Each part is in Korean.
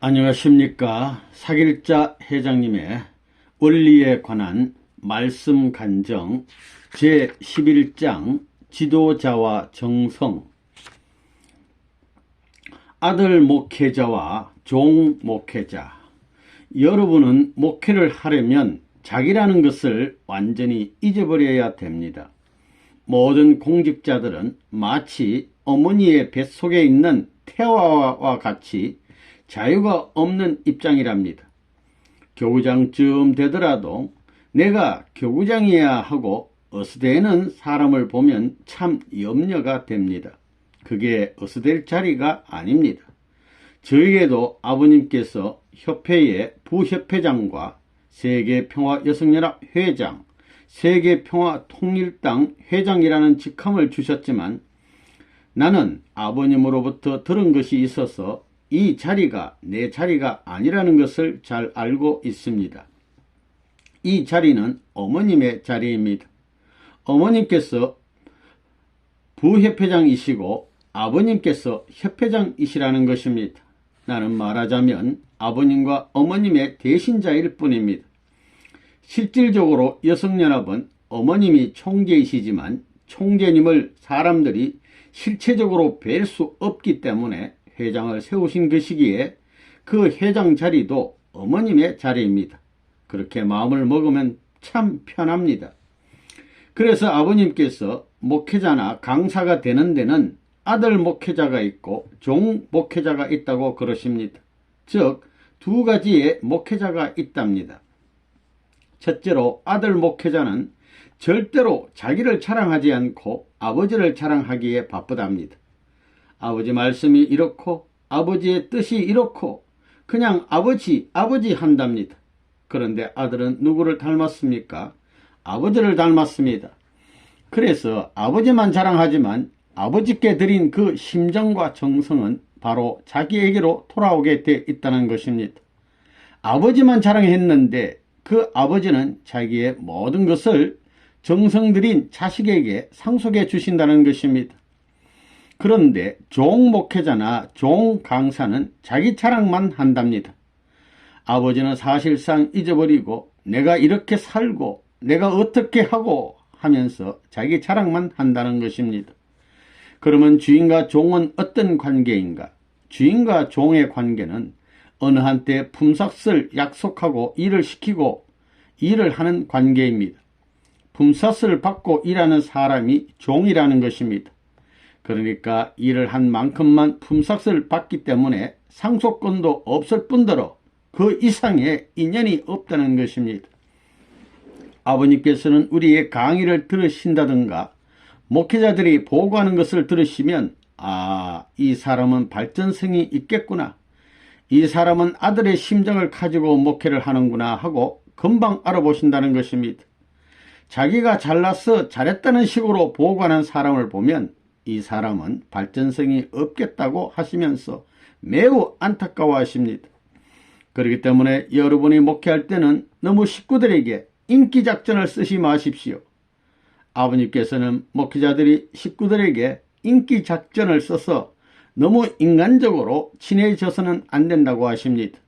안녕하십니까. 사길자 회장님의 원리에 관한 말씀 간정 제11장 지도자와 정성. 아들 목회자와 종 목회자. 여러분은 목회를 하려면 자기라는 것을 완전히 잊어버려야 됩니다. 모든 공직자들은 마치 어머니의 뱃속에 있는 태아와 같이 자유가 없는 입장이랍니다. 교구장쯤 되더라도 내가 교구장이야 하고 어스대는 사람을 보면 참 염려가 됩니다. 그게 어스댈 자리가 아닙니다. 저에게도 아버님께서 협회의 부협회장과 세계평화여성연합 회장, 세계평화통일당 회장이라는 직함을 주셨지만 나는 아버님으로부터 들은 것이 있어서 이 자리가 내 자리가 아니라는 것을 잘 알고 있습니다. 이 자리는 어머님의 자리입니다. 어머님께서 부협회장이시고 아버님께서 협회장이시라는 것입니다. 나는 말하자면 아버님과 어머님의 대신자일 뿐입니다. 실질적으로 여성연합은 어머님이 총재이시지만 총재님을 사람들이 실체적으로 뵐 수 없기 때문에 회장을 세우신 것이기에 그 회장 자리도 어머님의 자리입니다. 그렇게 마음을 먹으면 참 편합니다. 그래서 아버님께서 목회자나 강사가 되는 데는 아들 목회자가 있고 종 목회자가 있다고 그러십니다. 즉, 두 가지의 목회자가 있답니다. 첫째로 아들 목회자는 절대로 자기를 자랑하지 않고 아버지를 자랑하기에 바쁘답니다. 아버지 말씀이 이렇고 아버지의 뜻이 이렇고 그냥 아버지 한답니다. 그런데 아들은 누구를 닮았습니까? 아버지를 닮았습니다. 그래서 아버지만 자랑하지만 아버지께 드린 그 심정과 정성은 바로 자기에게로 돌아오게 돼 있다는 것입니다. 아버지만 자랑했는데 그 아버지는 자기의 모든 것을 정성 들인 자식에게 상속해 주신다는 것입니다. 그런데 종 목회자나 종 강사는 자기 자랑만 한답니다. 아버지는 사실상 잊어버리고 내가 이렇게 살고 내가 어떻게 하고 하면서 자기 자랑만 한다는 것입니다. 그러면 주인과 종은 어떤 관계인가? 주인과 종의 관계는 어느 한때 품삯을 약속하고 일을 시키고 일을 하는 관계입니다. 품삯을 받고 일하는 사람이 종이라는 것입니다. 그러니까 일을 한 만큼만 품삯을 받기 때문에 상속권도 없을 뿐더러 그 이상의 인연이 없다는 것입니다. 아버님께서는 우리의 강의를 들으신다든가 목회자들이 보고하는 것을 들으시면 이 사람은 발전성이 있겠구나. 이 사람은 아들의 심정을 가지고 목회를 하는구나 하고 금방 알아보신다는 것입니다. 자기가 잘나서 잘했다는 식으로 보고하는 사람을 보면 이 사람은 발전성이 없겠다고 하시면서 매우 안타까워하십니다. 그렇기 때문에 여러분이 목회할 때는 너무 식구들에게 인기작전을 쓰지 마십시오. 아버님께서는 목회자들이 식구들에게 인기작전을 써서 너무 인간적으로 친해져서는 안 된다고 하십니다.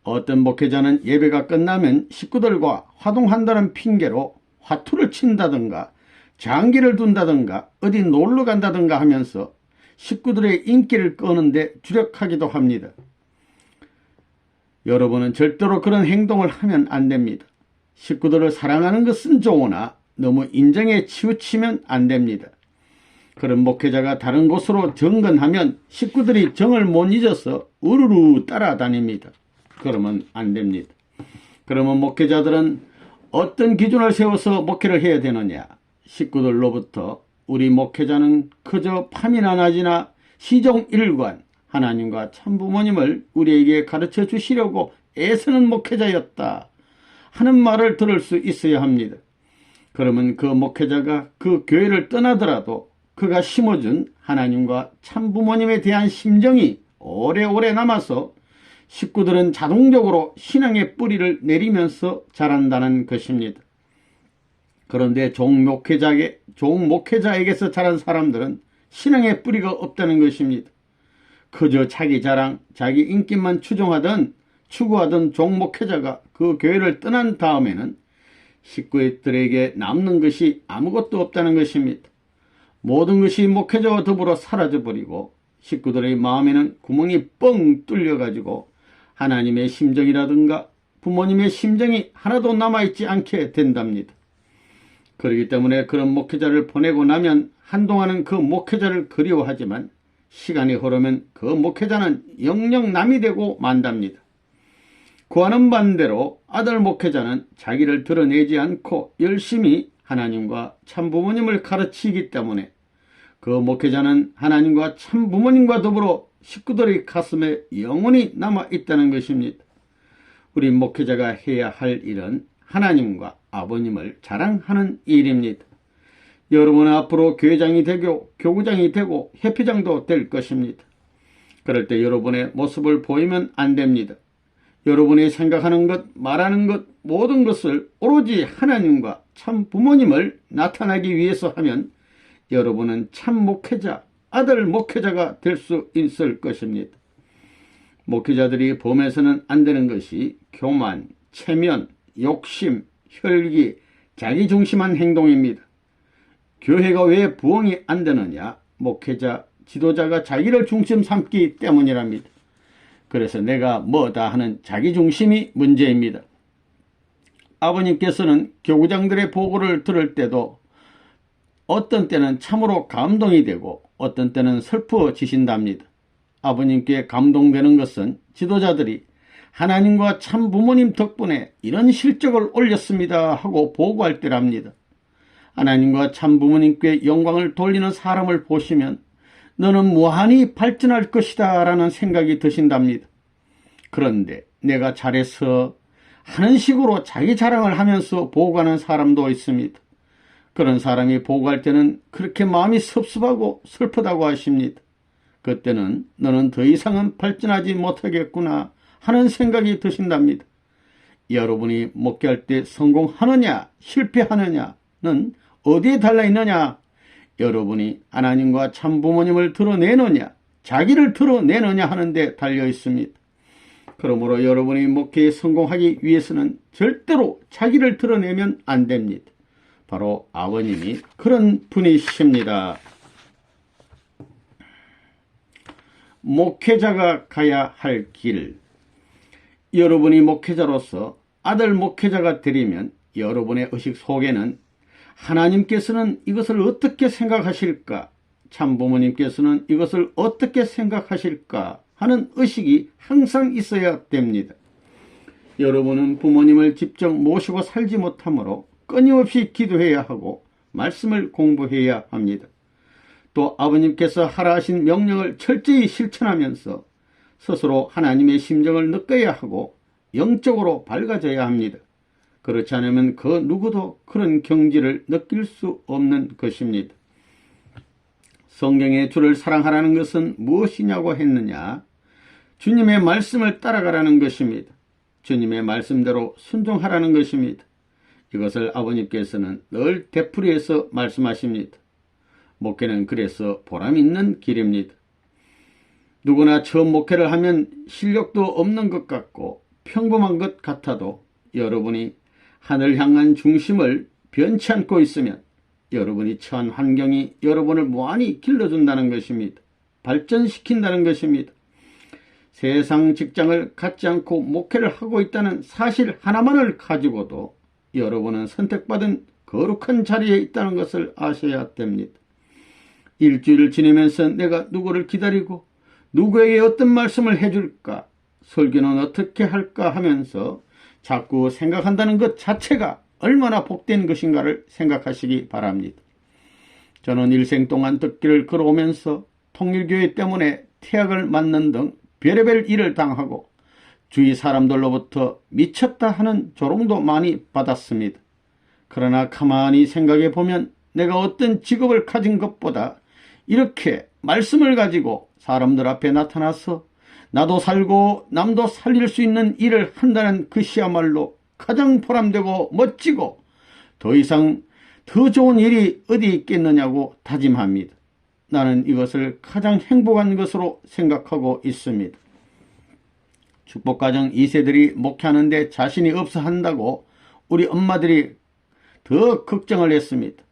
어떤 목회자는 예배가 끝나면 식구들과 화동한다는 핑계로 화투를 친다든가 장기를 둔다든가 어디 놀러 간다든가 하면서 식구들의 인기를 끄는데 주력하기도 합니다. 여러분은 절대로 그런 행동을 하면 안 됩니다. 식구들을 사랑하는 것은 좋으나 너무 인정에 치우치면 안 됩니다. 그런 목회자가 다른 곳으로 정근하면 식구들이 정을 못 잊어서 우르르 따라다닙니다. 그러면 안 됩니다. 그러면 목회자들은 어떤 기준을 세워서 목회를 해야 되느냐? 식구들로부터 우리 목회자는 그저 파미나 낮이나 시종일관 하나님과 참부모님을 우리에게 가르쳐 주시려고 애쓰는 목회자였다 하는 말을 들을 수 있어야 합니다. 그러면 그 목회자가 그 교회를 떠나더라도 그가 심어준 하나님과 참부모님에 대한 심정이 오래오래 남아서 식구들은 자동적으로 신앙의 뿌리를 내리면서 자란다는 것입니다. 그런데 종 목회자에게서 자란 사람들은 신앙의 뿌리가 없다는 것입니다. 그저 자기 자랑, 자기 인기만 추구하던 종목회자가 그 교회를 떠난 다음에는 식구들에게 남는 것이 아무것도 없다는 것입니다. 모든 것이 목회자와 더불어 사라져버리고 식구들의 마음에는 구멍이 뻥 뚫려가지고 하나님의 심정이라든가 부모님의 심정이 하나도 남아있지 않게 된답니다. 그렇기 때문에 그런 목회자를 보내고 나면 한동안은 그 목회자를 그리워하지만 시간이 흐르면 그 목회자는 영영 남이 되고 만답니다. 그와는 반대로 아들 목회자는 자기를 드러내지 않고 열심히 하나님과 참부모님을 가르치기 때문에 그 목회자는 하나님과 참부모님과 더불어 식구들의 가슴에 영원히 남아있다는 것입니다. 우리 목회자가 해야 할 일은 하나님과 아버님을 자랑하는 일입니다. 여러분은 앞으로 교회장이 되고 교구장이 되고 회피장도 될 것입니다. 그럴 때 여러분의 모습을 보이면 안 됩니다. 여러분이 생각하는 것, 말하는 것, 모든 것을 오로지 하나님과 참 부모님을 나타나기 위해서 하면 여러분은 참 목회자, 아들 목회자가 될 수 있을 것입니다. 목회자들이 범해서는 안 되는 것이 교만, 체면, 욕심, 혈기, 자기중심한 행동입니다. 교회가 왜 부흥이 안 되느냐? 목회자, 지도자가 자기를 중심 삼기 때문이랍니다. 그래서 내가 뭐다 하는 자기중심이 문제입니다. 아버님께서는 교구장들의 보고를 들을 때도 어떤 때는 참으로 감동이 되고 어떤 때는 슬퍼지신답니다. 아버님께 감동되는 것은 지도자들이 하나님과 참 부모님 덕분에 이런 실적을 올렸습니다 하고 보고할 때랍니다. 하나님과 참 부모님께 영광을 돌리는 사람을 보시면 너는 무한히 발전할 것이다 라는 생각이 드신답니다. 그런데 내가 잘해서 하는 식으로 자기 자랑을 하면서 보고하는 사람도 있습니다. 그런 사람이 보고할 때는 그렇게 마음이 섭섭하고 슬프다고 하십니다. 그때는 너는 더 이상은 발전하지 못하겠구나 하는 생각이 드신답니다. 여러분이 목회할 때 성공하느냐 실패하느냐는 어디에 달려있느냐? 여러분이 하나님과 참부모님을 드러내느냐 자기를 드러내느냐 하는 데 달려있습니다. 그러므로 여러분이 목회에 성공하기 위해서는 절대로 자기를 드러내면 안 됩니다. 바로 아버님이 그런 분이십니다. 목회자가 가야 할 길. 여러분이 목회자로서 아들 목회자가 되려면 여러분의 의식 속에는 하나님께서는 이것을 어떻게 생각하실까? 참부모님께서는 이것을 어떻게 생각하실까? 하는 의식이 항상 있어야 됩니다. 여러분은 부모님을 직접 모시고 살지 못하므로 끊임없이 기도해야 하고 말씀을 공부해야 합니다. 또 아버님께서 하라 하신 명령을 철저히 실천하면서 스스로 하나님의 심정을 느껴야 하고 영적으로 밝아져야 합니다. 그렇지 않으면 그 누구도 그런 경지를 느낄 수 없는 것입니다. 성경에 주를 사랑하라는 것은 무엇이냐고 했느냐? 주님의 말씀을 따라가라는 것입니다. 주님의 말씀대로 순종하라는 것입니다. 이것을 아버님께서는 늘 되풀이해서 말씀하십니다. 목회는 그래서 보람있는 길입니다. 누구나 처음 목회를 하면 실력도 없는 것 같고 평범한 것 같아도 여러분이 하늘 향한 중심을 변치 않고 있으면 여러분이 처한 환경이 여러분을 무한히 길러준다는 것입니다. 발전시킨다는 것입니다. 세상 직장을 갖지 않고 목회를 하고 있다는 사실 하나만을 가지고도 여러분은 선택받은 거룩한 자리에 있다는 것을 아셔야 됩니다. 일주일을 지내면서 내가 누구를 기다리고 누구에게 어떤 말씀을 해줄까, 설교는 어떻게 할까 하면서 자꾸 생각한다는 것 자체가 얼마나 복된 것인가를 생각하시기 바랍니다. 저는 일생 동안 덕길을 걸어오면서 통일교회 때문에 태학을 맞는 등 별의별 일을 당하고 주위 사람들로부터 미쳤다 하는 조롱도 많이 받았습니다. 그러나 가만히 생각해 보면 내가 어떤 직업을 가진 것보다 이렇게 말씀을 가지고 사람들 앞에 나타나서 나도 살고 남도 살릴 수 있는 일을 한다는 것이야말로 가장 보람되고 멋지고 더 이상 더 좋은 일이 어디 있겠느냐고 다짐합니다. 나는 이것을 가장 행복한 것으로 생각하고 있습니다. 축복가정 2세들이 목회하는데 자신이 없어 한다고 우리 엄마들이 더 걱정을 했습니다.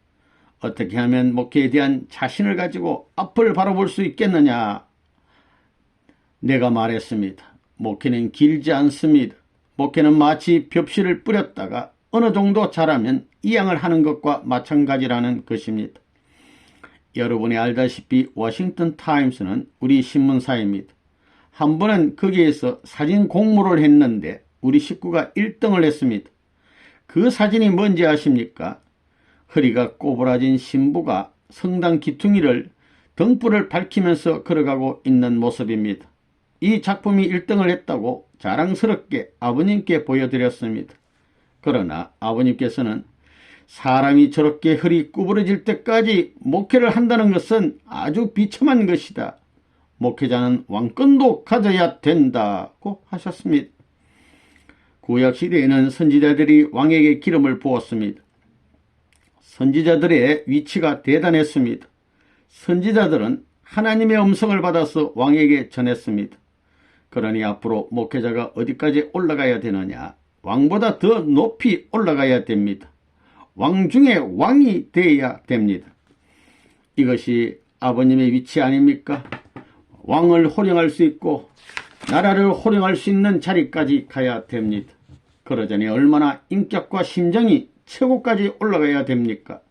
어떻게 하면 목회에 대한 자신을 가지고 앞을 바라볼 수 있겠느냐. 내가 말했습니다. 목회는 길지 않습니다. 목회는 마치 벽실을 뿌렸다가 어느 정도 자라면 이양을 하는 것과 마찬가지라는 것입니다. 여러분이 알다시피 워싱턴 타임스는 우리 신문사입니다. 한 번은 거기에서 사진 공모를 했는데 우리 식구가 1등을 했습니다. 그 사진이 뭔지 아십니까? 허리가 꼬부라진 신부가 성당 기퉁이를 등불을 밝히면서 걸어가고 있는 모습입니다. 이 작품이 1등을 했다고 자랑스럽게 아버님께 보여드렸습니다. 그러나 아버님께서는 사람이 저렇게 허리 구부러질 때까지 목회를 한다는 것은 아주 비참한 것이다. 목회자는 왕권도 가져야 된다고 하셨습니다. 구약시대에는 선지자들이 왕에게 기름을 부었습니다. 선지자들의 위치가 대단했습니다. 선지자들은 하나님의 음성을 받아서 왕에게 전했습니다. 그러니 앞으로 목회자가 어디까지 올라가야 되느냐? 왕보다 더 높이 올라가야 됩니다. 왕 중에 왕이 되어야 됩니다. 이것이 아버님의 위치 아닙니까? 왕을 호령할 수 있고 나라를 호령할 수 있는 자리까지 가야 됩니다. 그러자니 얼마나 인격과 심정이 최고까지 올라가야 됩니까?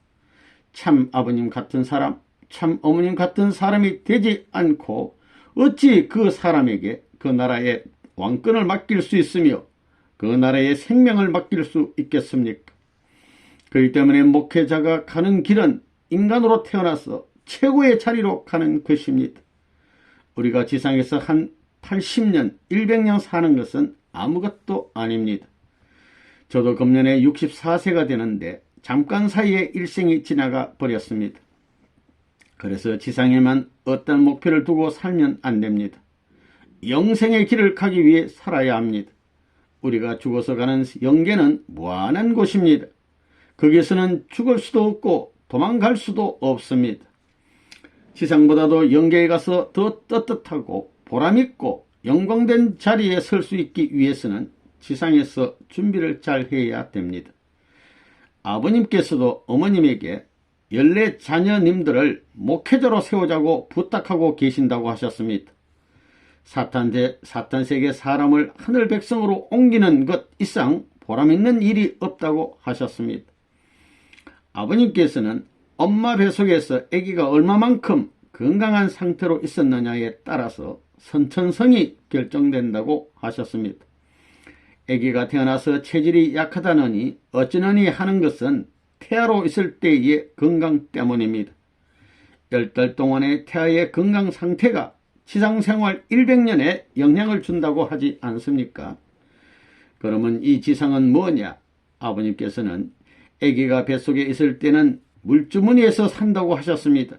참 아버님 같은 사람, 참 어머님 같은 사람이 되지 않고 어찌 그 사람에게 그 나라의 왕권을 맡길 수 있으며 그 나라의 생명을 맡길 수 있겠습니까? 그렇기 때문에 목회자가 가는 길은 인간으로 태어나서 최고의 자리로 가는 것입니다. 우리가 지상에서 한 80년, 100년 사는 것은 아무것도 아닙니다. 저도 금년에 64세가 되는데 잠깐 사이에 일생이 지나가 버렸습니다. 그래서 지상에만 어떤 목표를 두고 살면 안 됩니다. 영생의 길을 가기 위해 살아야 합니다. 우리가 죽어서 가는 영계는 무한한 곳입니다. 거기서는 죽을 수도 없고 도망갈 수도 없습니다. 지상보다도 영계에 가서 더 떳떳하고 보람있고 영광된 자리에 설 수 있기 위해서는 지상에서 준비를 잘 해야 됩니다. 아버님께서도 어머님에게 14자녀님들을 목회자로 세우자고 부탁하고 계신다고 하셨습니다. 사탄세계 사람을 하늘 백성으로 옮기는 것 이상 보람있는 일이 없다고 하셨습니다. 아버님께서는 엄마 뱃속에서 아기가 얼마만큼 건강한 상태로 있었느냐에 따라서 선천성이 결정된다고 하셨습니다. 아기가 태어나서 체질이 약하다느니 어찌느니 하는 것은 태아로 있을 때의 건강 때문입니다. 10달 동안의 태아의 건강 상태가 지상생활 100년에 영향을 준다고 하지 않습니까? 그러면 이 지상은 뭐냐? 아버님께서는 아기가 뱃속에 있을 때는 물주머니에서 산다고 하셨습니다.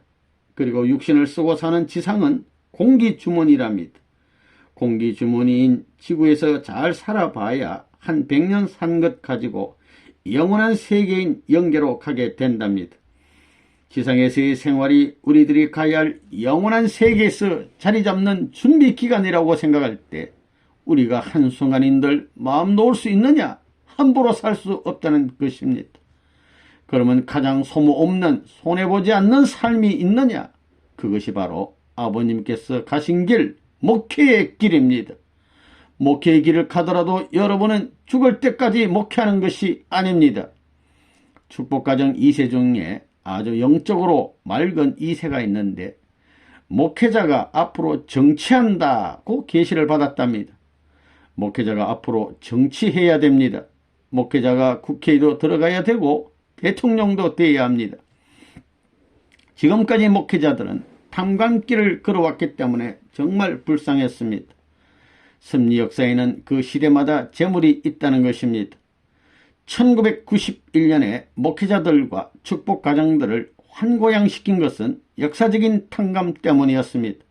그리고 육신을 쓰고 사는 지상은 공기주머니랍니다. 공기주머니인 지구에서 잘 살아봐야 한 100년 산 것 가지고 영원한 세계인 영계로 가게 된답니다. 지상에서의 생활이 우리들이 가야 할 영원한 세계에서 자리 잡는 준비기간이라고 생각할 때 우리가 한순간인들 마음 놓을 수 있느냐? 함부로 살 수 없다는 것입니다. 그러면 가장 소모없는 손해보지 않는 삶이 있느냐? 그것이 바로 아버님께서 가신 길, 목회의 길입니다. 목회의 길을 가더라도 여러분은 죽을 때까지 목회하는 것이 아닙니다. 축복가정 2세 중에 아주 영적으로 맑은 2세가 있는데 목회자가 앞으로 정치한다고 계시를 받았답니다. 목회자가 앞으로 정치해야 됩니다. 목회자가 국회에도 들어가야 되고 대통령도 되어야 합니다. 지금까지 목회자들은 탐관길을 걸어왔기 때문에 정말 불쌍했습니다. 섭리 역사에는 그 시대마다 재물이 있다는 것입니다. 1991년에 목회자들과 축복가정들을 환고양시킨 것은 역사적인 탕감 때문이었습니다.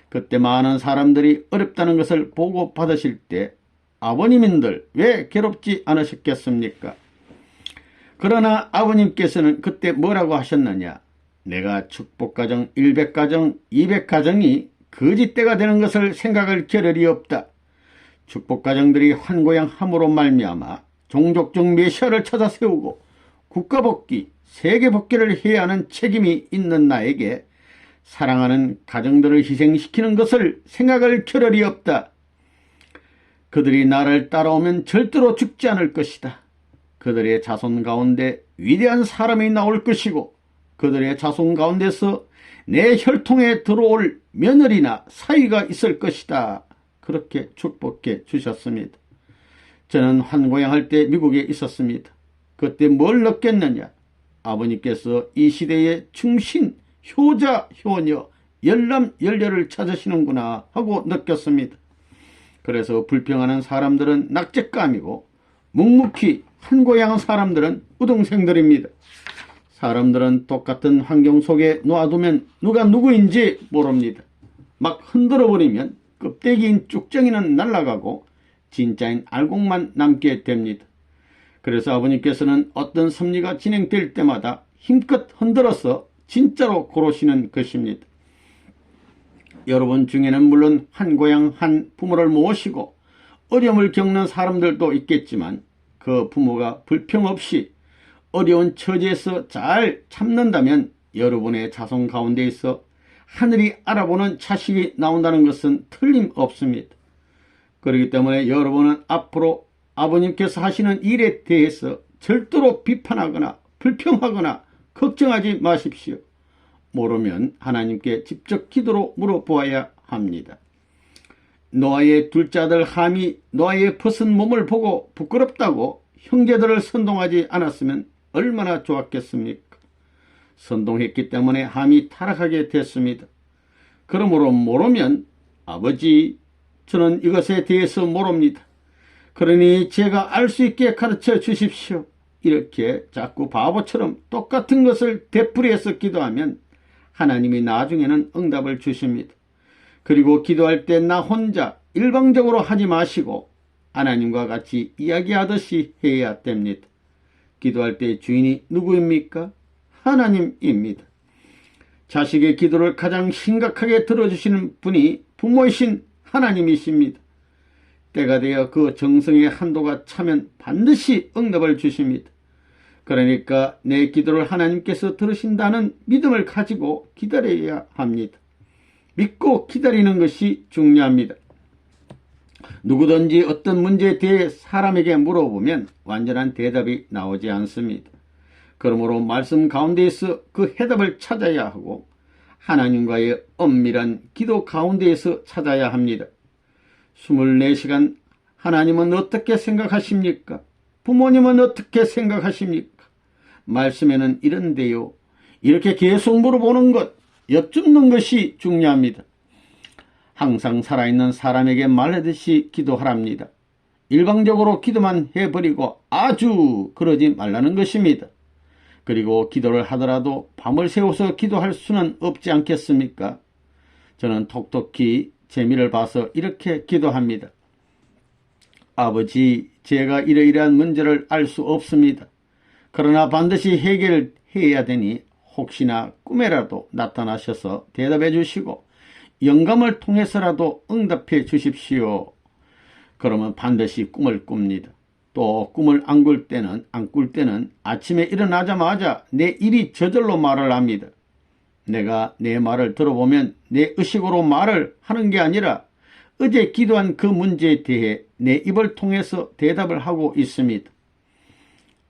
그때 많은 사람들이 어렵다는 것을 보고 받으실 때 아버님인들 왜 괴롭지 않으셨겠습니까? 그러나 아버님께서는 그때 뭐라고 하셨느냐? 내가 축복가정 100가정 200가정이 거짓대가 되는 것을 생각할 겨를이 없다. 축복가정들이 환고양함으로 말미암아 종족적 메시아를 찾아 세우고 국가복귀, 세계복귀를 해야 하는 책임이 있는 나에게 사랑하는 가정들을 희생시키는 것을 생각할 겨를이 없다. 그들이 나를 따라오면 절대로 죽지 않을 것이다. 그들의 자손 가운데 위대한 사람이 나올 것이고 그들의 자손 가운데서 내 혈통에 들어올 며느리나 사위가 있을 것이다. 그렇게 축복해 주셨습니다. 저는 환고양할 때 미국에 있었습니다. 그때 뭘 느꼈느냐? 아버님께서 이 시대의 충신, 효자, 효녀, 열남, 열녀를 찾으시는구나 하고 느꼈습니다. 그래서 불평하는 사람들은 낙제감이고 묵묵히 환고양한 사람들은 우등생들입니다. 사람들은 똑같은 환경 속에 놓아두면 누가 누구인지 모릅니다. 막 흔들어버리면 껍데기인 쭉정이는 날아가고 진짜인 알곡만 남게 됩니다. 그래서 아버님께서는 어떤 섭리가 진행될 때마다 힘껏 흔들어서 진짜로 고르시는 것입니다. 여러분 중에는 물론 한 고향 한 부모를 모시고 어려움을 겪는 사람들도 있겠지만 그 부모가 불평 없이 어려운 처지에서 잘 참는다면 여러분의 자손 가운데 있어 하늘이 알아보는 자식이 나온다는 것은 틀림없습니다. 그렇기 때문에 여러분은 앞으로 아버님께서 하시는 일에 대해서 절대로 비판하거나 불평하거나 걱정하지 마십시오. 모르면 하나님께 직접 기도로 물어보아야 합니다. 노아의 둘째 아들 함이 노아의 벗은 몸을 보고 부끄럽다고 형제들을 선동하지 않았으면 얼마나 좋았겠습니까? 선동했기 때문에 함이 타락하게 됐습니다. 그러므로 모르면 아버지, 저는 이것에 대해서 모릅니다. 그러니 제가 알 수 있게 가르쳐 주십시오. 이렇게 자꾸 바보처럼 똑같은 것을 되풀이해서 기도하면 하나님이 나중에는 응답을 주십니다. 그리고 기도할 때 나 혼자 일방적으로 하지 마시고 하나님과 같이 이야기하듯이 해야 됩니다. 기도할 때 주인이 누구입니까? 하나님입니다. 자식의 기도를 가장 심각하게 들어주시는 분이 부모이신 하나님이십니다. 때가 되어 그 정성의 한도가 차면 반드시 응답을 주십니다. 그러니까 내 기도를 하나님께서 들으신다는 믿음을 가지고 기다려야 합니다. 믿고 기다리는 것이 중요합니다. 누구든지 어떤 문제에 대해 사람에게 물어보면 완전한 대답이 나오지 않습니다. 그러므로 말씀 가운데에서 그 해답을 찾아야 하고 하나님과의 엄밀한 기도 가운데에서 찾아야 합니다. 24시간 하나님은 어떻게 생각하십니까? 부모님은 어떻게 생각하십니까? 말씀에는 이런데요. 이렇게 계속 물어보는 것, 엿줍는 것이 중요합니다. 항상 살아있는 사람에게 말하듯이 기도하랍니다. 일방적으로 기도만 해버리고 아주 그러지 말라는 것입니다. 그리고 기도를 하더라도 밤을 새워서 기도할 수는 없지 않겠습니까? 저는 톡톡히 재미를 봐서 이렇게 기도합니다. 아버지, 제가 이러이러한 문제를 알 수 없습니다. 그러나 반드시 해결해야 되니 혹시나 꿈에라도 나타나셔서 대답해 주시고 영감을 통해서라도 응답해 주십시오. 그러면 반드시 꿈을 꿉니다. 또 꿈을 안 꿀 때는 아침에 일어나자마자 내 일이 저절로 말을 합니다. 내가 내 말을 들어보면 내 의식으로 말을 하는 게 아니라 어제 기도한 그 문제에 대해 내 입을 통해서 대답을 하고 있습니다.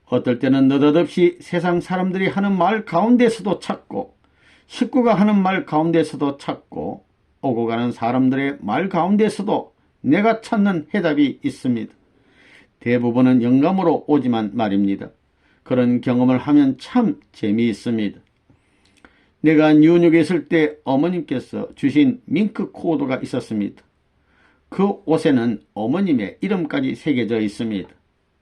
어떨 때는 느닷없이 세상 사람들이 하는 말 가운데서도 찾고 식구가 하는 말 가운데서도 찾고 오고 가는 사람들의 말 가운데서도 내가 찾는 해답이 있습니다. 대부분은 영감으로 오지만 말입니다. 그런 경험을 하면 참 재미있습니다. 내가 뉴욕에 있을 때 어머님께서 주신 밍크 코드가 있었습니다. 그 옷에는 어머님의 이름까지 새겨져 있습니다.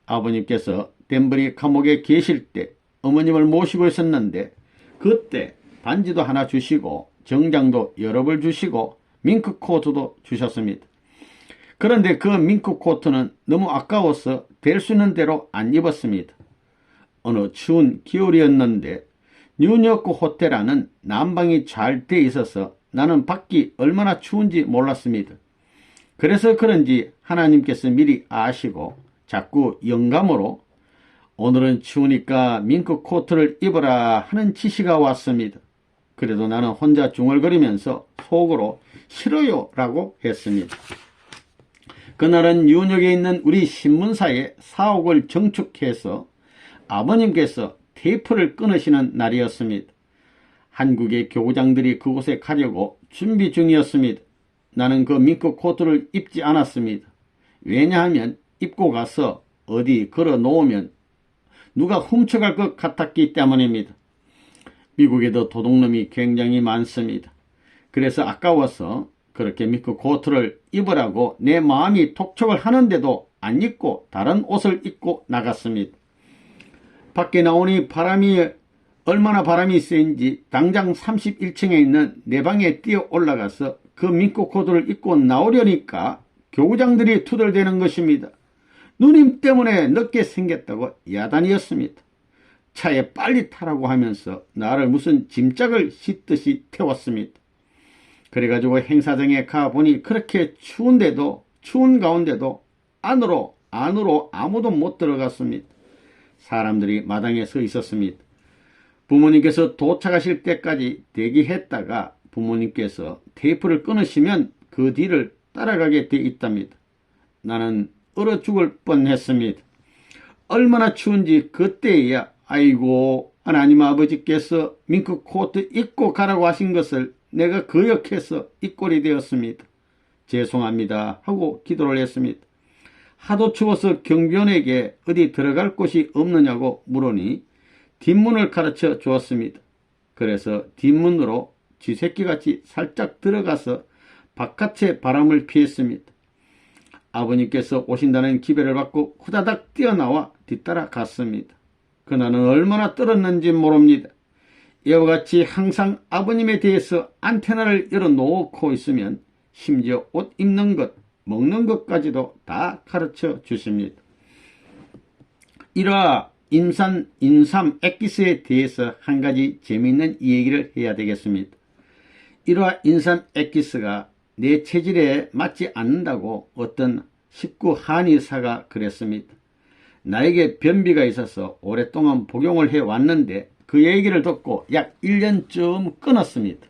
아버님께서 덴버리 감옥에 계실 때 어머님을 모시고 있었는데 그때 반지도 하나 주시고 정장도 여러 벌 주시고 밍크 코트도 주셨습니다. 그런데 그 밍크 코트는 너무 아까워서 될 수 있는 대로 안 입었습니다. 어느 추운 겨울이었는데 뉴요크 호텔 안은 난방이 잘 돼 있어서 나는 밖이 얼마나 추운지 몰랐습니다. 그래서 그런지 하나님께서 미리 아시고 자꾸 영감으로 오늘은 추우니까 밍크 코트를 입어라 하는 지시가 왔습니다. 그래도 나는 혼자 중얼거리면서 속으로 싫어요 라고 했습니다. 그날은 뉴욕에 있는 우리 신문사에 사옥을 정축해서 아버님께서 테이프를 끊으시는 날이었습니다. 한국의 교구장들이 그곳에 가려고 준비 중이었습니다. 나는 그 밍크 코트를 입지 않았습니다. 왜냐하면 입고 가서 어디 걸어 놓으면 누가 훔쳐갈 것 같았기 때문입니다. 미국에도 도둑놈이 굉장히 많습니다. 그래서 아까워서 그렇게 밍크 코트를 입으라고 내 마음이 독촉을 하는데도 안 입고 다른 옷을 입고 나갔습니다. 밖에 나오니 얼마나 바람이 센지 당장 31층에 있는 내 방에 뛰어 올라가서 그 밍크 코트를 입고 나오려니까 교구장들이 투덜대는 것입니다. 누님 때문에 늦게 생겼다고 야단이었습니다. 차에 빨리 타라고 하면서 나를 무슨 짐짝을 싣듯이 태웠습니다. 그래가지고 행사장에 가보니 그렇게 추운 가운데도 안으로 아무도 못 들어갔습니다. 사람들이 마당에 서 있었습니다. 부모님께서 도착하실 때까지 대기했다가 부모님께서 테이프를 끊으시면 그 뒤를 따라가게 돼 있답니다. 나는 얼어 죽을 뻔했습니다. 얼마나 추운지 그때야 아이고 하나님 아버지께서 밍크 코트 입고 가라고 하신 것을 내가 거역해서 이 꼴이 되었습니다. 죄송합니다 하고 기도를 했습니다. 하도 추워서 경비원에게 어디 들어갈 곳이 없느냐고 물으니 뒷문을 가르쳐 주었습니다. 그래서 뒷문으로 쥐새끼같이 살짝 들어가서 바깥의 바람을 피했습니다. 아버님께서 오신다는 기배를 받고 후다닥 뛰어나와 뒤따라 갔습니다. 그날은 얼마나 떨었는지 모릅니다. 이와 같이 항상 아버님에 대해서 안테나를 열어놓고 있으면 심지어 옷 입는 것, 먹는 것까지도 다 가르쳐 주십니다. 이러한 인삼 액기스에 대해서 한 가지 재미있는 얘기를 해야 되겠습니다. 이러한 인삼 액기스가 내 체질에 맞지 않는다고 어떤 식구 한의사가 그랬습니다. 나에게 변비가 있어서 오랫동안 복용을 해왔는데 그 얘기를 듣고 약 1년쯤 끊었습니다.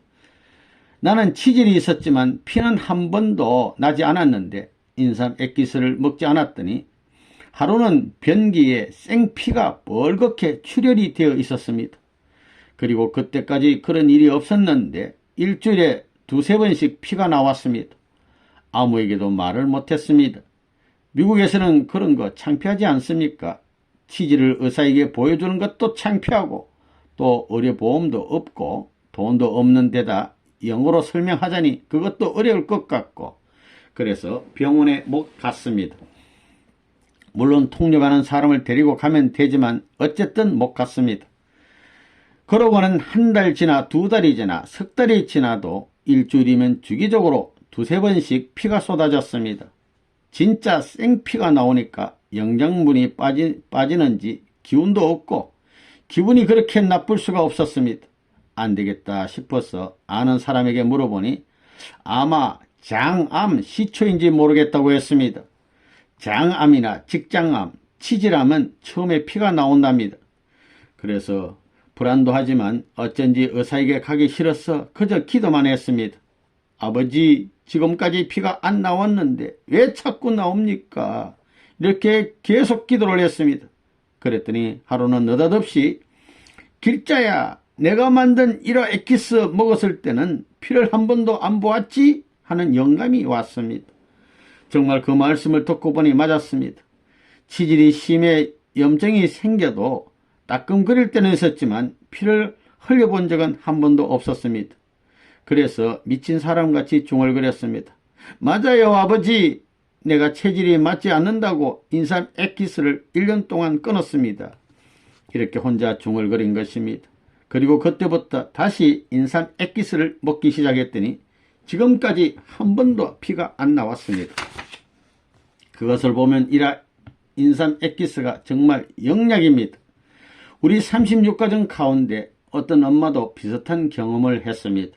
나는 치질이 있었지만 피는 한 번도 나지 않았는데 인삼 액기스를 먹지 않았더니 하루는 변기에 생피가 뻘겋게 출혈이 되어 있었습니다. 그리고 그때까지 그런 일이 없었는데 일주일에 2-3번씩 피가 나왔습니다. 아무에게도 말을 못했습니다. 미국에서는 그런 거 창피하지 않습니까? 치질을 의사에게 보여주는 것도 창피하고 또 의료보험도 없고 돈도 없는 데다 영어로 설명하자니 그것도 어려울 것 같고 그래서 병원에 못 갔습니다. 물론 통역하는 사람을 데리고 가면 되지만 어쨌든 못 갔습니다. 그러고는 한 달 지나 2달이 지나 3달이 지나도 일주일이면 주기적으로 2-3번씩 피가 쏟아졌습니다. 진짜 생피가 나오니까 영양분이 빠지는지 기운도 없고 기분이 그렇게 나쁠 수가 없었습니다. 안 되겠다 싶어서 아는 사람에게 물어보니 아마 장암 시초인지 모르겠다고 했습니다. 장암이나 직장암, 치질암은 처음에 피가 나온답니다. 그래서 불안도 하지만 어쩐지 의사에게 가기 싫어서 그저 기도만 했습니다. 아버지, 지금까지 피가 안 나왔는데 왜 자꾸 나옵니까? 이렇게 계속 기도를 했습니다. 그랬더니 하루는 느닷없이 길자야, 내가 만든 일화 액기스 먹었을 때는 피를 한 번도 안 보았지? 하는 영감이 왔습니다. 정말 그 말씀을 듣고 보니 맞았습니다. 치질이 심해 염증이 생겨도 따끔거릴 때는 있었지만 피를 흘려본 적은 한 번도 없었습니다. 그래서 미친 사람같이 중얼거렸습니다. 맞아요, 아버지. 내가 체질이 맞지 않는다고 인삼 액기스를 1년 동안 끊었습니다. 이렇게 혼자 중얼거린 것입니다. 그리고 그때부터 다시 인삼 액기스를 먹기 시작했더니 지금까지 한 번도 피가 안 나왔습니다. 그것을 보면 인삼 액기스가 정말 영약입니다. 우리 36가정 가운데 어떤 엄마도 비슷한 경험을 했습니다.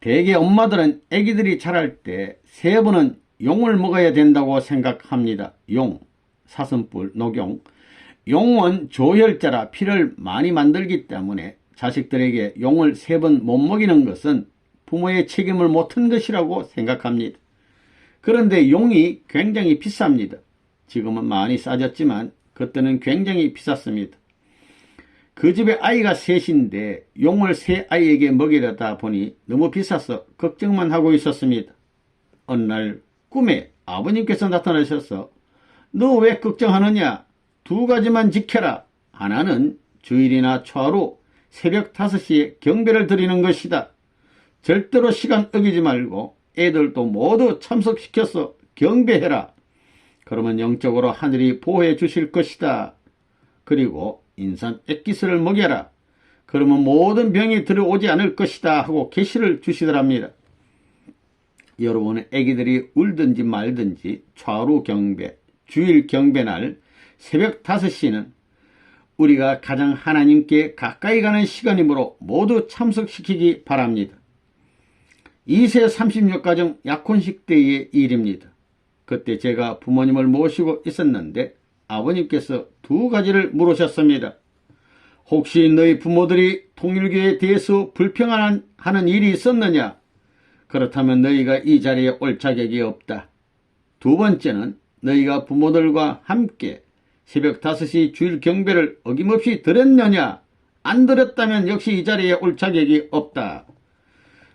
대개 엄마들은 아기들이 자랄 때 3번은 용을 먹어야 된다고 생각합니다. 용, 사슴뿔, 녹용. 용은 조혈자라 피를 많이 만들기 때문에 자식들에게 용을 3번 못 먹이는 것은 부모의 책임을 못한 것이라고 생각합니다. 그런데 용이 굉장히 비쌉니다. 지금은 많이 싸졌지만 그때는 굉장히 비쌌습니다. 그 집에 아이가 셋인데 용을 3아이에게 먹이려다 보니 너무 비싸서 걱정만 하고 있었습니다. 어느 날 꿈에 아버님께서 나타나셔서 너 왜 걱정하느냐? 2가지만 지켜라. 하나는 주일이나 초하루 새벽 5시에 경배를 드리는 것이다. 절대로 시간 어기지 말고 애들도 모두 참석시켜서 경배해라. 그러면 영적으로 하늘이 보호해 주실 것이다. 그리고 인삼 액기스를 먹여라. 그러면 모든 병이 들어오지 않을 것이다 하고 계시를 주시더랍니다. 여러분의 아기들이 울든지 말든지 초하루 경배, 주일 경배날 새벽 5시는 우리가 가장 하나님께 가까이 가는 시간이므로 모두 참석시키기 바랍니다. 2세 36가정 약혼식 때의 일입니다. 그때 제가 부모님을 모시고 있었는데 아버님께서 2가지를 물으셨습니다. 혹시 너희 부모들이 통일교에 대해서 불평하는 일이 있었느냐? 그렇다면 너희가 이 자리에 올 자격이 없다. 2번째는 너희가 부모들과 함께 새벽 5시 주일 경배를 어김없이 드렸느냐? 안 드렸다면 역시 이 자리에 올 자격이 없다.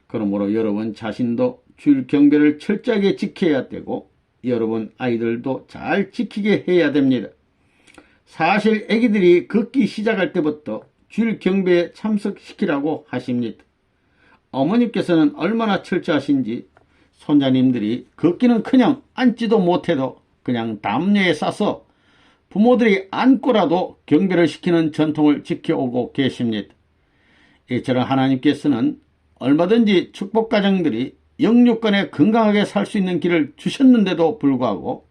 그러므로 여러분 자신도 주일 경배를 철저하게 지켜야 되고 여러분 아이들도 잘 지키게 해야 됩니다. 사실 아기들이 걷기 시작할 때부터 주일 경배에 참석시키라고 하십니다. 어머님께서는 얼마나 철저하신지 손자님들이 걷기는커녕 앉지도 못해도 그냥 담요에 싸서 부모들이 안고라도 경배를 시키는 전통을 지켜오고 계십니다. 이처럼 하나님께서는 얼마든지 축복가정들이 영육간에 건강하게 살 수 있는 길을 주셨는데도 불구하고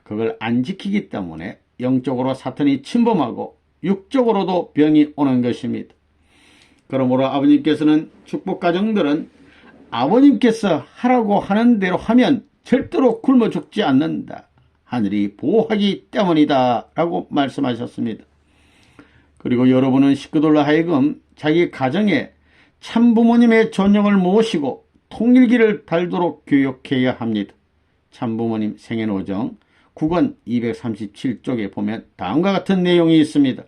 그걸 안 지키기 때문에 영적으로 사탄이 침범하고 육적으로도 병이 오는 것입니다. 그러므로 아버님께서는 축복가정들은 아버님께서 하라고 하는 대로 하면 절대로 굶어 죽지 않는다. 하늘이 보호하기 때문이다 라고 말씀하셨습니다. 그리고 여러분은 식구들로 하여금 자기 가정에 참부모님의 존영을 모시고 통일기를 달도록 교육해야 합니다. 참부모님 생애노정 9권 237쪽에 보면 다음과 같은 내용이 있습니다.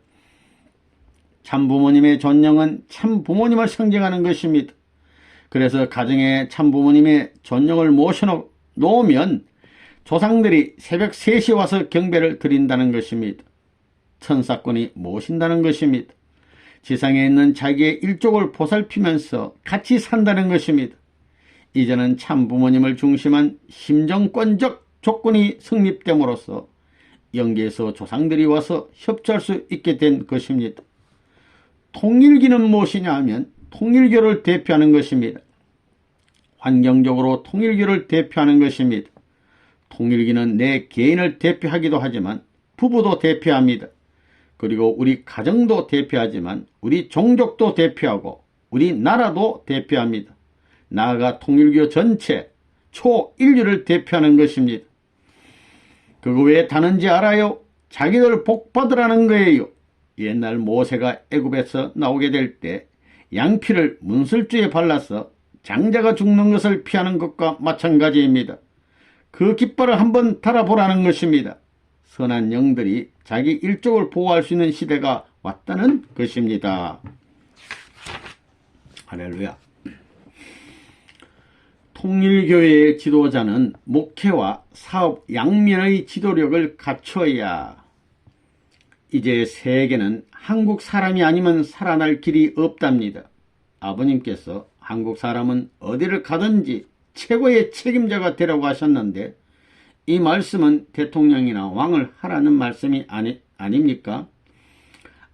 참부모님의 존영은 참부모님을 상징하는 것입니다. 그래서 가정에 참부모님의 존영을 모셔놓으면 조상들이 새벽 3시에 와서 경배를 드린다는 것입니다. 천사권이 모신다는 것입니다. 지상에 있는 자기의 일족을 보살피면서 같이 산다는 것입니다. 이제는 참부모님을 중심한 심정권적 조건이 성립됨으로써 영계에서 조상들이 와서 협조할 수 있게 된 것입니다. 통일기는 무엇이냐 하면 통일교를 대표하는 것입니다. 환경적으로 통일교를 대표하는 것입니다. 통일기는 내 개인을 대표하기도 하지만 부부도 대표합니다. 그리고 우리 가정도 대표하지만 우리 종족도 대표하고 우리 나라도 대표합니다. 나아가 통일교 전체 초인류를 대표하는 것입니다. 그거 왜 다는지 알아요? 자기들 복받으라는 거예요. 옛날 모세가 애굽에서 나오게 될 때 양피를 문설주에 발라서 장자가 죽는 것을 피하는 것과 마찬가지입니다. 그 깃발을 한번 달아보라는 것입니다. 선한 영들이 자기 일족을 보호할 수 있는 시대가 왔다는 것입니다. 할렐루야. 통일교회의 지도자는 목회와 사업 양면의 지도력을 갖춰야 이제 세계는 한국 사람이 아니면 살아날 길이 없답니다. 아버님께서 한국 사람은 어디를 가든지 최고의 책임자가 되라고 하셨는데 이 말씀은 대통령이나 왕을 하라는 말씀이 아닙니까?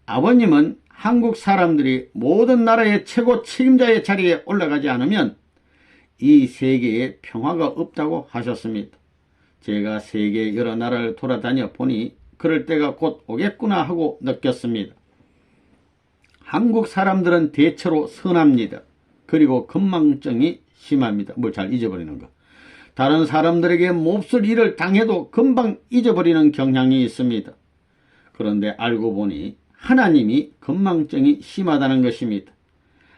아버님은 한국 사람들이 모든 나라의 최고 책임자의 자리에 올라가지 않으면 이 세계에 평화가 없다고 하셨습니다. 제가 세계 여러 나라를 돌아다녀 보니 그럴 때가 곧 오겠구나 하고 느꼈습니다. 한국 사람들은 대체로 선합니다. 그리고 건망증이 심합니다. 뭘 잘 잊어버리는 거. 다른 사람들에게 몹쓸 일을 당해도 금방 잊어버리는 경향이 있습니다. 그런데 알고 보니 하나님이 건망증이 심하다는 것입니다.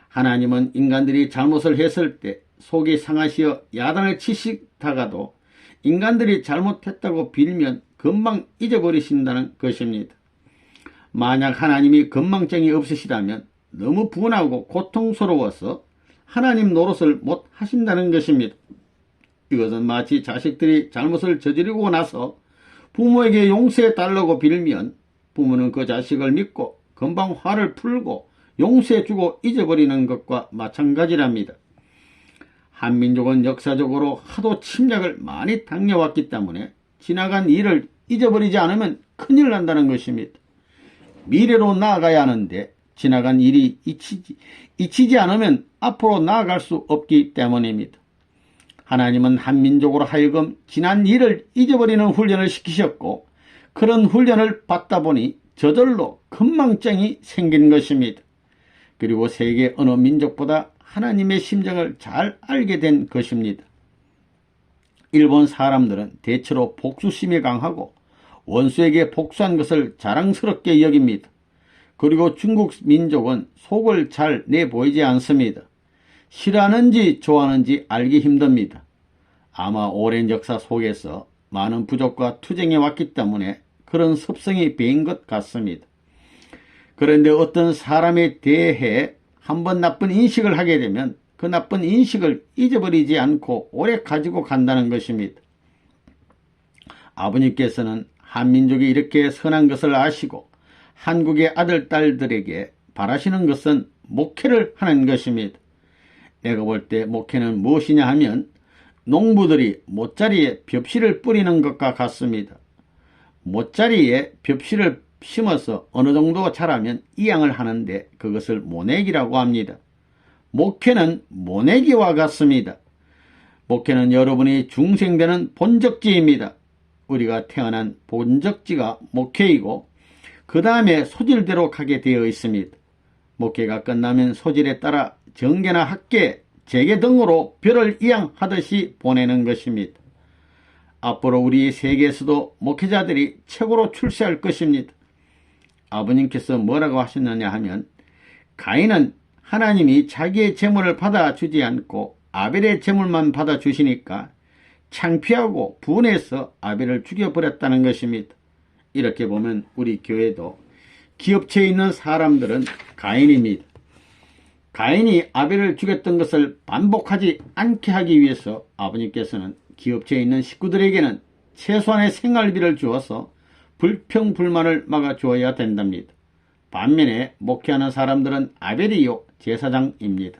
하나님은 인간들이 잘못을 했을 때 속이 상하시어 야단을 치시다가도 인간들이 잘못했다고 빌면 금방 잊어버리신다는 것입니다. 만약 하나님이 건망증이 없으시다면 너무 분하고 고통스러워서 하나님 노릇을 못 하신다는 것입니다. 이것은 마치 자식들이 잘못을 저지르고 나서 부모에게 용서해 달라고 빌면 부모는 그 자식을 믿고 금방 화를 풀고 용서해주고 잊어버리는 것과 마찬가지랍니다. 한민족은 역사적으로 하도 침략을 많이 당해왔기 때문에 지나간 일을 잊어버리지 않으면 큰일 난다는 것입니다. 미래로 나아가야 하는데 지나간 일이 잊히지 않으면 앞으로 나아갈 수 없기 때문입니다. 하나님은 한민족으로 하여금 지난 일을 잊어버리는 훈련을 시키셨고 그런 훈련을 받다 보니 저절로 건망증이 생긴 것입니다. 그리고 세계 어느 민족보다 하나님의 심정을 잘 알게 된 것입니다. 일본 사람들은 대체로 복수심이 강하고 원수에게 복수한 것을 자랑스럽게 여깁니다. 그리고 중국 민족은 속을 잘 내보이지 않습니다. 싫어하는지 좋아하는지 알기 힘듭니다. 아마 오랜 역사 속에서 많은 부족과 투쟁해 왔기 때문에 그런 습성이 배인 것 같습니다. 그런데 어떤 사람에 대해 한번 나쁜 인식을 하게 되면 그 나쁜 인식을 잊어버리지 않고 오래 가지고 간다는 것입니다. 아버님께서는 한민족이 이렇게 선한 것을 아시고 한국의 아들, 딸들에게 바라시는 것은 목회를 하는 것입니다. 내가 볼 때 목회는 무엇이냐 하면 농부들이 못자리에 벽실을 뿌리는 것과 같습니다. 못자리에 벽실을 심어서 어느 정도 자라면 이양을 하는데 그것을 모내기라고 합니다. 목회는 모내기와 같습니다. 목회는 여러분이 중생되는 본적지입니다. 우리가 태어난 본적지가 목회이고 그 다음에 소질대로 가게 되어 있습니다. 목회가 끝나면 소질에 따라 정계나 학계, 재계 등으로 별을 이양하듯이 보내는 것입니다. 앞으로 우리 세계에서도 목회자들이 최고로 출세할 것입니다. 아버님께서 뭐라고 하셨느냐 하면 가인은 하나님이 자기의 재물을 받아주지 않고 아벨의 재물만 받아주시니까 창피하고 분해서 아벨을 죽여버렸다는 것입니다. 이렇게 보면 우리 교회도 기업체에 있는 사람들은 가인입니다. 가인이 아벨을 죽였던 것을 반복하지 않게 하기 위해서 아버님께서는 기업체에 있는 식구들에게는 최소한의 생활비를 주어서 불평불만을 막아주어야 된답니다. 반면에 목회하는 사람들은 아벨이요 제사장입니다.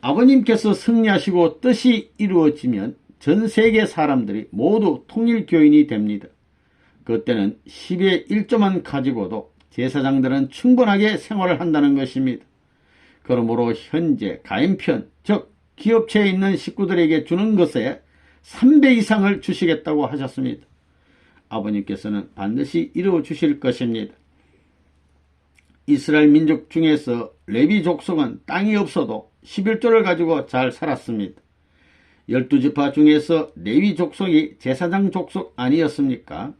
아버님께서 승리하시고 뜻이 이루어지면 전 세계 사람들이 모두 통일교인이 됩니다. 그때는 10의 1조만 가지고도 제사장들은 충분하게 생활을 한다는 것입니다. 그러므로 현재 가인편, 즉 기업체에 있는 식구들에게 주는 것에 3배 이상을 주시겠다고 하셨습니다. 아버님께서는 반드시 이루어 주실 것입니다. 이스라엘 민족 중에서 레위 족속은 땅이 없어도 11조를 가지고 잘 살았습니다. 12지파 중에서 레위 족속이 제사장 족속 아니었습니까?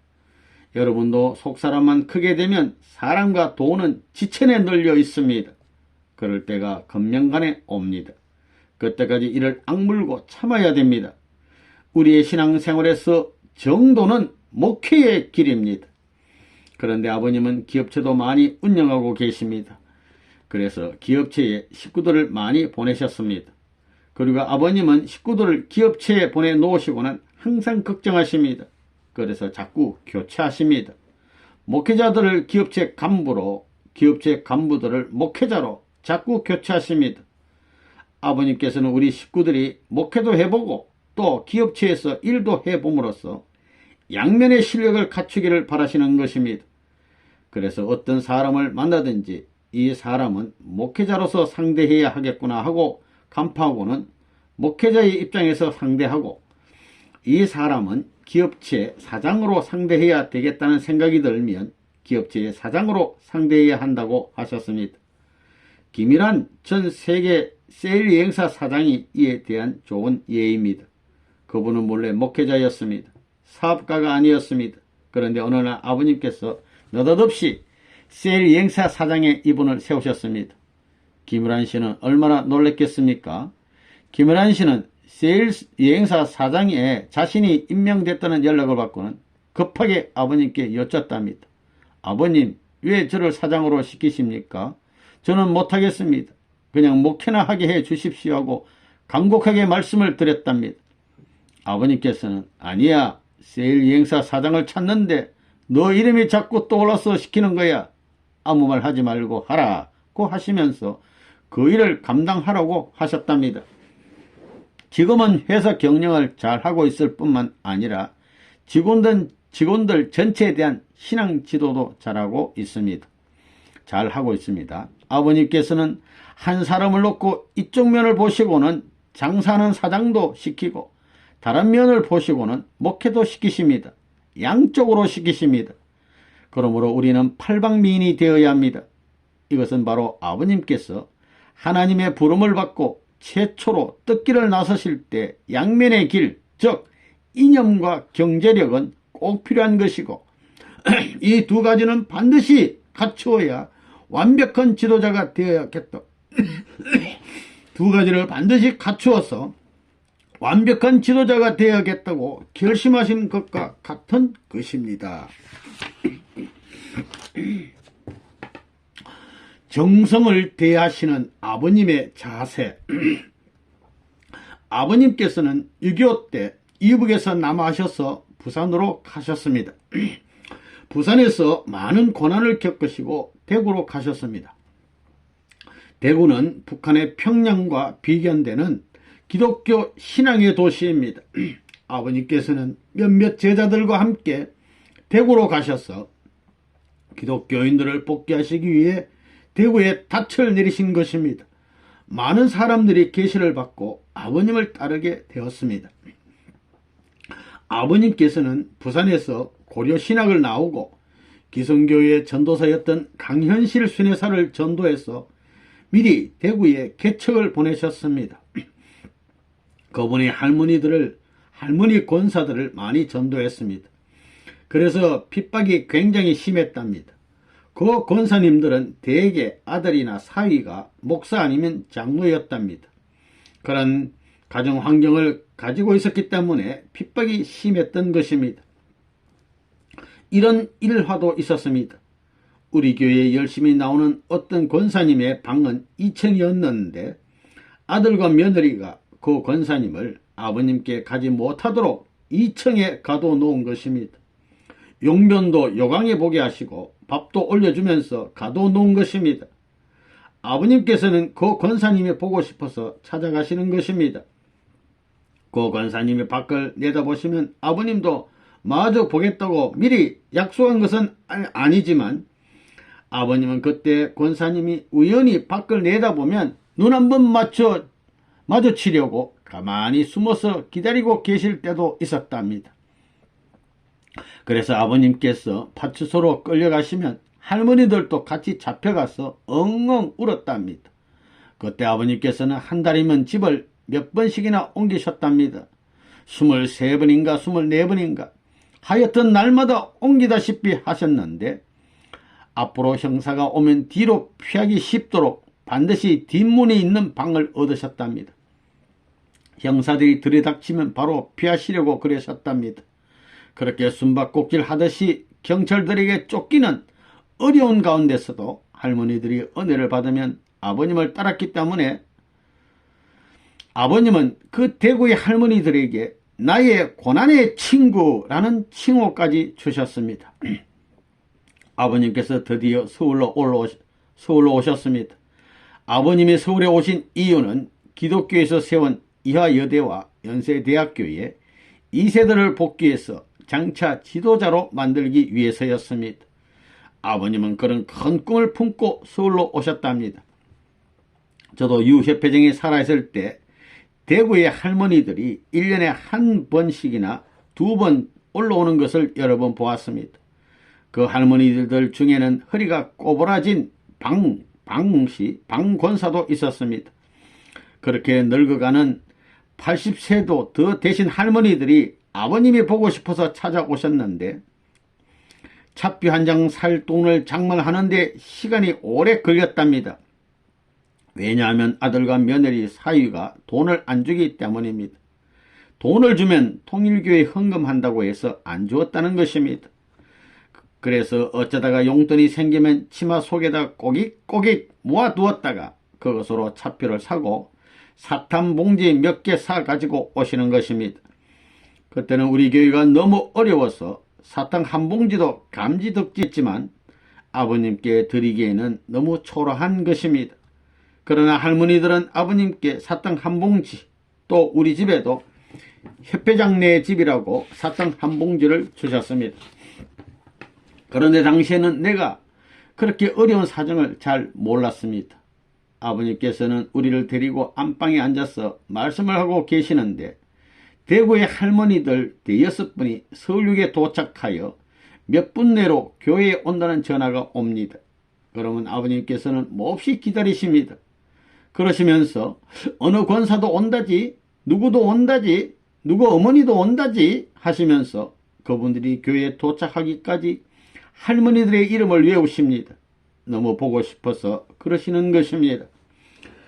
여러분도 속사람만 크게 되면 사람과 돈은 지천에 널려 있습니다. 그럴 때가 금년간에 옵니다. 그때까지 이를 악물고 참아야 됩니다. 우리의 신앙생활에서 정도는 목회의 길입니다. 그런데 아버님은 기업체도 많이 운영하고 계십니다. 그래서 기업체에 식구들을 많이 보내셨습니다. 그리고 아버님은 식구들을 기업체에 보내놓으시고는 항상 걱정하십니다. 그래서 자꾸 교체하십니다. 목회자들을 기업체 간부로, 기업체 간부들을 목회자로 자꾸 교체하십니다. 아버님께서는 우리 식구들이 목회도 해보고 또 기업체에서 일도 해봄으로써 양면의 실력을 갖추기를 바라시는 것입니다. 그래서 어떤 사람을 만나든지 이 사람은 목회자로서 상대해야 하겠구나 하고 간파하고는 목회자의 입장에서 상대하고 이 사람은 기업체 사장으로 상대해야 되겠다는 생각이 들면 기업체의 사장으로 상대해야 한다고 하셨습니다. 김일환 전 세계 세일 여행사 사장이 이에 대한 좋은 예입니다. 그분은 원래 목회자였습니다. 사업가가 아니었습니다. 그런데 어느 날 아버님께서 느닷없이 세일 여행사 사장의 이분을 세우셨습니다. 김일환 씨는 얼마나 놀랐겠습니까? 김일환 씨는 세일 여행사 사장에 자신이 임명됐다는 연락을 받고는 급하게 아버님께 여쭙답니다. 아버님, 왜 저를 사장으로 시키십니까? 저는 못하겠습니다. 그냥 목회나 하게 해 주십시오 하고 간곡하게 말씀을 드렸답니다. 아버님께서는 아니야, 세일 여행사 사장을 찾는데 너 이름이 자꾸 떠올라서 시키는 거야. 아무 말 하지 말고 하라고 하시면서 그 일을 감당하라고 하셨답니다. 지금은 회사 경영을 잘하고 있을 뿐만 아니라 직원들 전체에 대한 신앙 지도도 잘하고 있습니다. 잘하고 있습니다. 아버님께서는 한 사람을 놓고 이쪽 면을 보시고는 장사하는 사장도 시키고 다른 면을 보시고는 목회도 시키십니다. 양쪽으로 시키십니다. 그러므로 우리는 팔방미인이 되어야 합니다. 이것은 바로 아버님께서 하나님의 부름을 받고 최초로 뜻길을 나서실 때 양면의 길, 즉 이념과 경제력은 꼭 필요한 것이고 이 두 가지는 반드시 갖추어야 완벽한 지도자가 되어야겠다. 두 가지를 반드시 갖추어서 완벽한 지도자가 되어야겠다고 결심하신 것과 같은 것입니다. 정성을 대하시는 아버님의 자세. 아버님께서는 6.25 때 이북에서 남하셔서 부산으로 가셨습니다. 부산에서 많은 고난을 겪으시고 대구로 가셨습니다. 대구는 북한의 평양과 비견되는 기독교 신앙의 도시입니다. 아버님께서는 몇몇 제자들과 함께 대구로 가셔서 기독교인들을 복귀하시기 위해 대구에 닻을 내리신 것입니다. 많은 사람들이 계시를 받고 아버님을 따르게 되었습니다. 아버님께서는 부산에서 고려신학을 나오고 기성교회의 전도사였던 강현실 순회사를 전도해서 미리 대구에 개척을 보내셨습니다. 그분의 할머니 권사들을 많이 전도했습니다. 그래서 핍박이 굉장히 심했답니다. 그 권사님들은 대개 아들이나 사위가 목사 아니면 장로였답니다. 그런 가정 환경을 가지고 있었기 때문에 핍박이 심했던 것입니다. 이런 일화도 있었습니다. 우리 교회에 열심히 나오는 어떤 권사님의 방은 2층이었는데 아들과 며느리가 그 권사님을 아버님께 가지 못하도록 2층에 가둬놓은 것입니다. 용변도 요강해 보게 하시고 밥도 올려주면서 가둬놓은 것입니다. 아버님께서는 그 권사님이 보고 싶어서 찾아가시는 것입니다. 그 권사님이 밖을 내다보시면 아버님도 마저 보겠다고 미리 약속한 것은 아니지만 아버님은 그때 권사님이 우연히 밖을 내다보면 눈 한번 마주치려고 가만히 숨어서 기다리고 계실 때도 있었답니다. 그래서 아버님께서 파출소로 끌려가시면 할머니들도 같이 잡혀가서 엉엉 울었답니다. 그때 아버님께서는 한 달이면 집을 몇 번씩이나 옮기셨답니다. 23번인가 24번인가 하여튼 날마다 옮기다시피 하셨는데 앞으로 형사가 오면 뒤로 피하기 쉽도록 반드시 뒷문이 있는 방을 얻으셨답니다. 형사들이 들이닥치면 바로 피하시려고 그러셨답니다. 그렇게 숨바꼭질 하듯이 경찰들에게 쫓기는 어려운 가운데서도 할머니들이 은혜를 받으면 아버님을 따랐기 때문에 아버님은 그 대구의 할머니들에게 나의 고난의 친구라는 칭호까지 주셨습니다. 아버님께서 드디어 서울로 오셨습니다. 아버님이 서울에 오신 이유는 기독교에서 세운 이화여대와 연세대학교에 2세들을 복귀해서 장차 지도자로 만들기 위해서였습니다. 아버님은 그런 큰 꿈을 품고 서울로 오셨답니다. 저도 유협회장이 살아있을 때 대구의 할머니들이 1년에 한 번씩이나 2번 올라오는 것을 여러 번 보았습니다. 그 할머니들 중에는 허리가 꼬부라진 방권사도 있었습니다. 그렇게 늙어가는 80세도 더 되신 할머니들이 아버님이 보고 싶어서 찾아오셨는데 차표 한 장 살 돈을 장만하는데 시간이 오래 걸렸답니다. 왜냐하면 아들과 며느리 사위가 돈을 안 주기 때문입니다. 돈을 주면 통일교에 헌금한다고 해서 안 주었다는 것입니다. 그래서 어쩌다가 용돈이 생기면 치마 속에다 꼬깃꼬깃 모아두었다가 그것으로 차표를 사고 사탕 봉지 몇 개 사가지고 오시는 것입니다. 그때는 우리 교회가 너무 어려워서 사탕 한 봉지도 감지덕지했지만 아버님께 드리기에는 너무 초라한 것입니다. 그러나 할머니들은 아버님께 사탕 한 봉지, 또 우리 집에도 협회장네 집이라고 사탕 한 봉지를 주셨습니다. 그런데 당시에는 내가 그렇게 어려운 사정을 잘 몰랐습니다. 아버님께서는 우리를 데리고 안방에 앉아서 말씀을 하고 계시는데 대구의 할머니들 6분이 서울역에 도착하여 몇 분 내로 교회에 온다는 전화가 옵니다. 그러면 아버님께서는 몹시 기다리십니다. 그러시면서 어느 권사도 온다지, 누구도 온다지, 누구 어머니도 온다지 하시면서 그분들이 교회에 도착하기까지 할머니들의 이름을 외우십니다. 너무 보고 싶어서 그러시는 것입니다.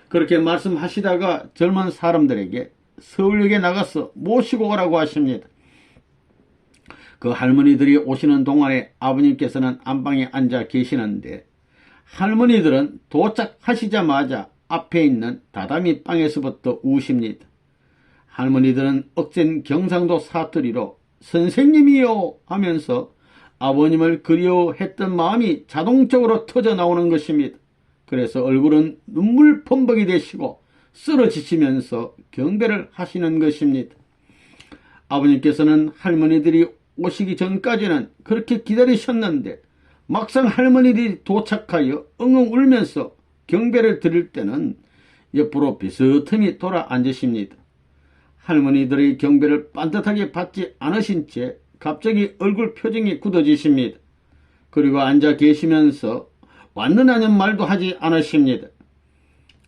그렇게 말씀하시다가 젊은 사람들에게 서울역에 나가서 모시고 오라고 하십니다. 그 할머니들이 오시는 동안에 아버님께서는 안방에 앉아 계시는데 할머니들은 도착하시자마자 앞에 있는 다다미 방에서부터 우십니다. 할머니들은 억센 경상도 사투리로 선생님이요 하면서 아버님을 그리워했던 마음이 자동적으로 터져 나오는 것입니다. 그래서 얼굴은 눈물 범벅이 되시고 쓰러지시면서 경배를 하시는 것입니다. 아버님께서는 할머니들이 오시기 전까지는 그렇게 기다리셨는데 막상 할머니들이 도착하여 엉엉 울면서 경배를 드릴 때는 옆으로 비스듬히 돌아 앉으십니다. 할머니들의 경배를 반듯하게 받지 않으신 채 갑자기 얼굴 표정이 굳어지십니다. 그리고 앉아 계시면서 왔느냐는 말도 하지 않으십니다.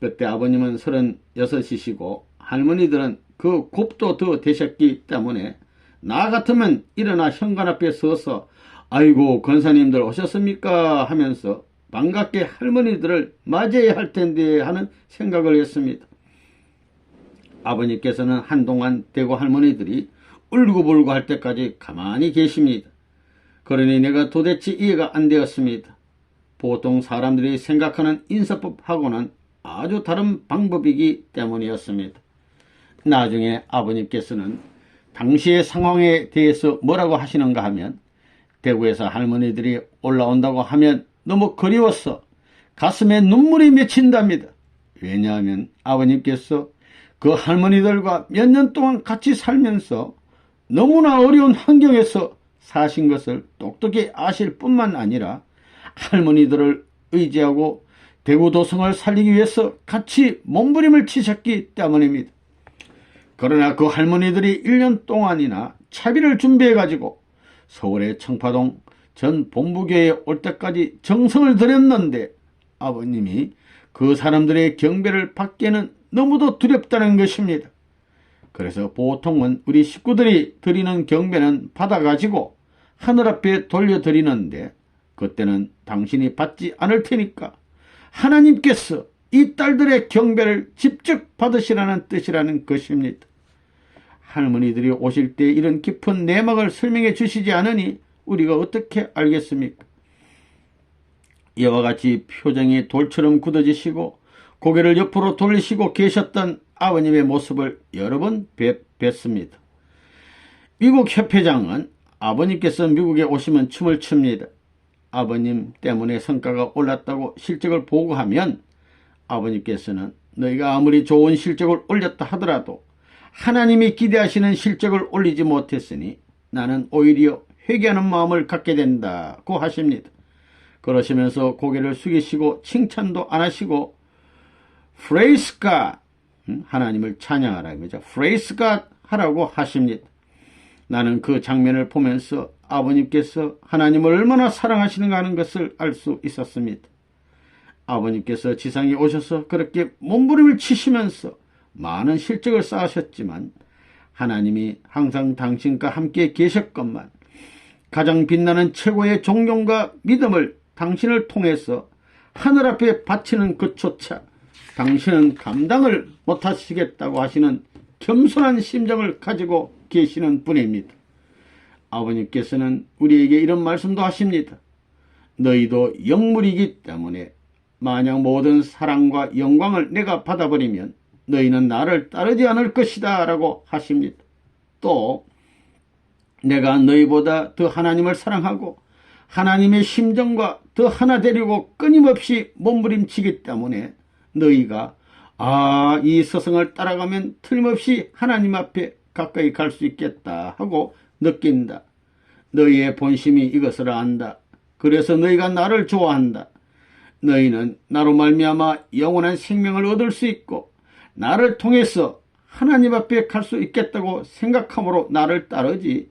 그때 아버님은 36이시고 할머니들은 그 곱도 더 되셨기 때문에 나 같으면 일어나 현관 앞에 서서 아이고 권사님들 오셨습니까 하면서 반갑게 할머니들을 맞이해야 할 텐데 하는 생각을 했습니다. 아버님께서는 한동안 대구 할머니들이 울고불고 할 때까지 가만히 계십니다. 그러니 내가 도대체 이해가 안 되었습니다. 보통 사람들이 생각하는 인사법하고는 아주 다른 방법이기 때문이었습니다. 나중에 아버님께서는 당시의 상황에 대해서 뭐라고 하시는가 하면 대구에서 할머니들이 올라온다고 하면 너무 그리워서 가슴에 눈물이 맺힌답니다. 왜냐하면 아버님께서 그 할머니들과 몇 년 동안 같이 살면서 너무나 어려운 환경에서 사신 것을 똑똑히 아실 뿐만 아니라 할머니들을 의지하고 대구도성을 살리기 위해서 같이 몸부림을 치셨기 때문입니다. 그러나 그 할머니들이 1년 동안이나 차비를 준비해가지고 서울의 청파동 전 본부교회에 올 때까지 정성을 들였는데 아버님이 그 사람들의 경배를 받기에는 너무도 두렵다는 것입니다. 그래서 보통은 우리 식구들이 드리는 경배는 받아가지고 하늘 앞에 돌려드리는데 그때는 당신이 받지 않을 테니까 하나님께서 이 딸들의 경배를 직접 받으시라는 뜻이라는 것입니다. 할머니들이 오실 때 이런 깊은 내막을 설명해 주시지 않으니 우리가 어떻게 알겠습니까? 이와 같이 표정이 돌처럼 굳어지시고 고개를 옆으로 돌리시고 계셨던 아버님의 모습을 여러 번 뵀습니다. 미국 협회장은 아버님께서 미국에 오시면 춤을 춥니다. 아버님 때문에 성과가 올랐다고 실적을 보고하면 아버님께서는 너희가 아무리 좋은 실적을 올렸다 하더라도 하나님이 기대하시는 실적을 올리지 못했으니 나는 오히려 회개하는 마음을 갖게 된다고 하십니다. 그러시면서 고개를 숙이시고 칭찬도 안 하시고 Praise God, 하나님을 찬양하라 이거죠. Praise God 하라고 하십니다. 나는 그 장면을 보면서 아버님께서 하나님을 얼마나 사랑하시는가 하는 것을 알 수 있었습니다. 아버님께서 지상에 오셔서 그렇게 몸부림을 치시면서 많은 실적을 쌓으셨지만 하나님이 항상 당신과 함께 계셨건만 가장 빛나는 최고의 존경과 믿음을 당신을 통해서 하늘 앞에 바치는 것조차 당신은 감당을 못하시겠다고 하시는 겸손한 심정을 가지고 계시는 분입니다. 아버님께서는 우리에게 이런 말씀도 하십니다. 너희도 영물이기 때문에 만약 모든 사랑과 영광을 내가 받아버리면 너희는 나를 따르지 않을 것이다 라고 하십니다. 또 내가 너희보다 더 하나님을 사랑하고 하나님의 심정과 더 하나 되려고 끊임없이 몸부림치기 때문에 너희가 이 스승을 따라가면 틀림없이 하나님 앞에 가까이 갈 수 있겠다 하고 느낀다. 너희의 본심이 이것을 안다. 그래서 너희가 나를 좋아한다. 너희는 나로 말미암아 영원한 생명을 얻을 수 있고 나를 통해서 하나님 앞에 갈 수 있겠다고 생각함으로 나를 따르지,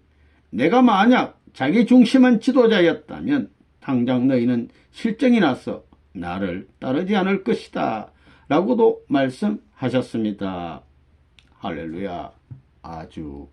내가 만약 자기 중심한 지도자였다면 당장 너희는 실정이 나서 나를 따르지 않을 것이다 라고도 말씀하셨습니다. 할렐루야. 아주